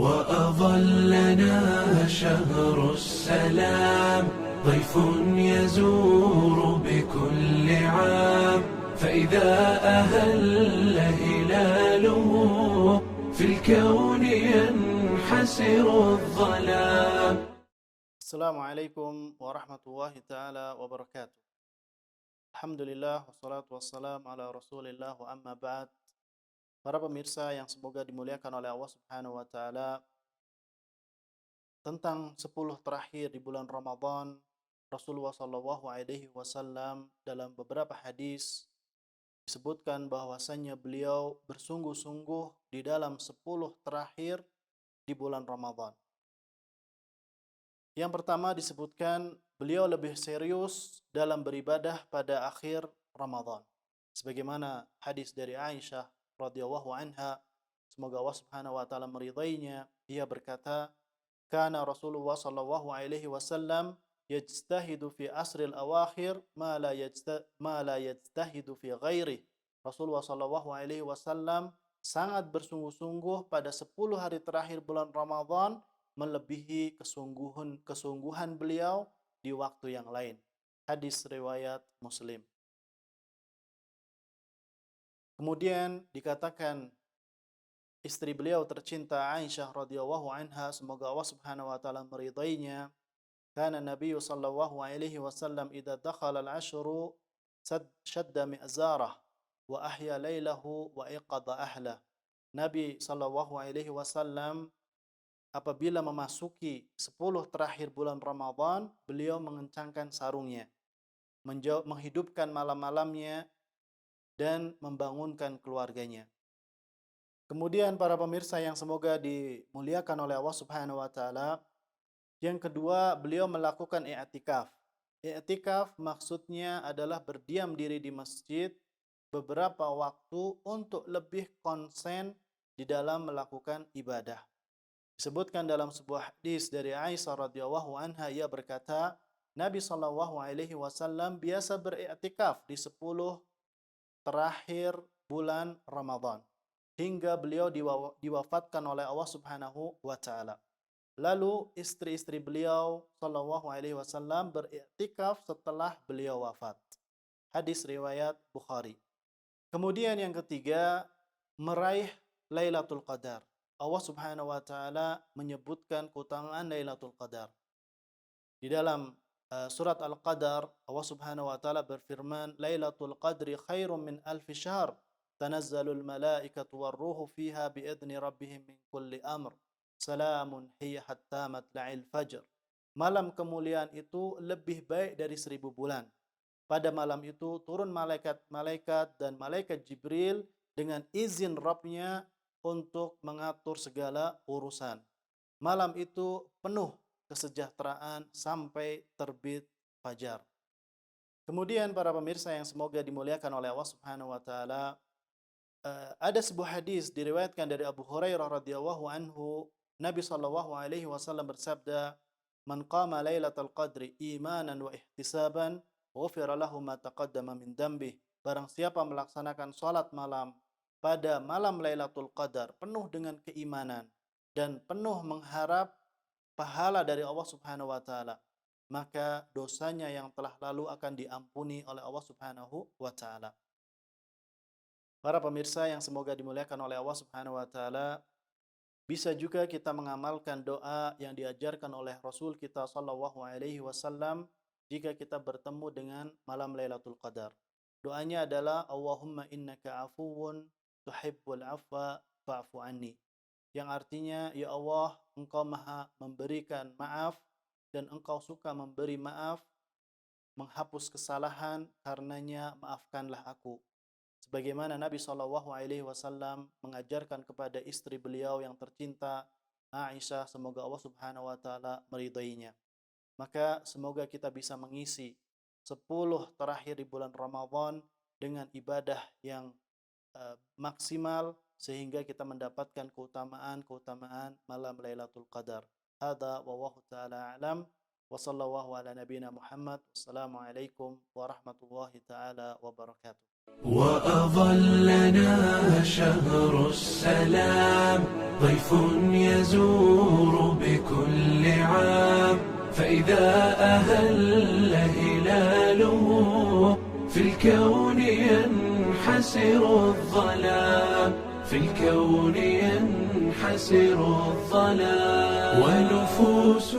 وأظلنا شهر السلام ضيف يزور بكل عام فإذا أهل هلاله في الكون ينحسر الظلام. Assalamualaikum warahmatullahi ta'ala wabarakatuh. Alhamdulillah wassalatu wassalam ala rasulillah wa amma ba'd. Para pemirsa yang semoga dimuliakan oleh Allah subhanahu wa ta'ala, tentang 10 terakhir di bulan Ramadan, Rasulullah sallallahu alaihi wasallam dalam beberapa hadis disebutkan bahwasannya beliau bersungguh-sungguh di dalam 10 terakhir di bulan Ramadan. Yang pertama disebutkan beliau lebih serius dalam beribadah pada akhir Ramadan. Sebagaimana hadis dari Aisyah radhiyallahu anha, semoga Allah Subhanahu wa taala meridainya, ia berkata, "Kana Rasulullah sallallahu alaihi wasallam yajtahidu fi asril awakhir ma la yajtahidu fi ghairi." Rasulullah sallallahu alaihi wasallam sangat bersungguh-sungguh pada 10 hari terakhir bulan Ramadan, melebihi kesungguhan beliau di waktu yang lain. Hadis riwayat Muslim. Kemudian dikatakan istri beliau tercinta Aisyah radhiyallahu anha, semoga Allah Subhanahu wa taala meridainya, kana Nabi sallallahu alaihi wasallam idza dakhala al-ashru shadda mi'zarah wa ahya lailahu wa iqadha ahla. Nabi sallallahu alaihi wasallam apabila memasuki 10 terakhir bulan Ramadan, beliau mengencangkan sarungnya, menghidupkan malam-malamnya, dan membangunkan keluarganya. Kemudian para pemirsa yang semoga dimuliakan oleh Allah Subhanahu wa taala, yang kedua beliau melakukan i'tikaf. I'tikaf maksudnya adalah berdiam diri di masjid beberapa waktu untuk lebih konsen di dalam melakukan ibadah. Disebutkan dalam sebuah hadis dari Aisyah radhiyallahu anha, ia berkata, Nabi sallallahu alaihi wasallam biasa beriktikaf di 10 terakhir bulan Ramadan hingga beliau diwafatkan oleh Allah Subhanahu wa taala. Lalu istri-istri beliau sallallahu alaihi wasallam beriktikaf setelah beliau wafat. Hadis riwayat Bukhari. Kemudian yang ketiga, meraih Lailatul Qadar. Allah Subhanahu wa taala menyebutkan keutamaan Lailatul Qadar. Di dalam surat Al-Qadar, Allah Subhanahu wa taala berfirman, "Lailatul Qadri khairum min alfi syahr, tanazzalul malaikatu warruhu fiha biidzni rabbihim min kulli amr, salamun hiya hatta matla'il fajr." Malam kemuliaan itu lebih baik dari 1000 bulan. Pada malam itu turun malaikat-malaikat dan malaikat Jibril dengan izin Rabb-nya untuk mengatur segala urusan. Malam itu penuh kesejahteraan sampai terbit fajar. Kemudian para pemirsa yang semoga dimuliakan oleh Allah Subhanahu wa taala, ada sebuah hadis diriwayatkan dari Abu Hurairah radhiyallahu anhu, Nabi sallallahu alaihi wasallam bersabda, "Man qama lailatal qadri imanan wa ihtisaban, ghufira lahu ma taqaddama min dhanbihi." Barang siapa melaksanakan salat malam pada malam Lailatul Qadar penuh dengan keimanan dan penuh mengharap pahala dari Allah Subhanahu wa taala, maka dosanya yang telah lalu akan diampuni oleh Allah Subhanahu wa taala. Para pemirsa yang semoga dimuliakan oleh Allah Subhanahu wa taala, bisa juga kita mengamalkan doa yang diajarkan oleh Rasul kita sallallahu alaihi wasallam jika kita bertemu dengan malam Lailatul Qadar. Doanya adalah Allahumma innaka afuwun tuhibbul afwa fa'fu anni. Yang artinya, ya Allah, Engkau Maha memberikan maaf dan Engkau suka memberi maaf, menghapus kesalahan, karenanya maafkanlah aku. Sebagaimana Nabi sallallahu alaihi wasallam mengajarkan kepada istri beliau yang tercinta Aisyah, semoga Allah Subhanahu wa taala meridainya. Maka semoga kita bisa mengisi 10 terakhir di bulan Ramadan dengan ibadah yang maksimal sehingga kita mendapatkan keutamaan malam Lailatul Qadar. Hadza wallahu taala a'lam wa sallallahu ala nabiyyina Muhammad. Wassalamualaikum warahmatullahi taala wabarakatuh. وأظلنا شهر السلام ضيف يزور بكل عام فإذا أهل هلاله في الكون ينحسر الظلام في الكون ينحسر الظلام ونفوس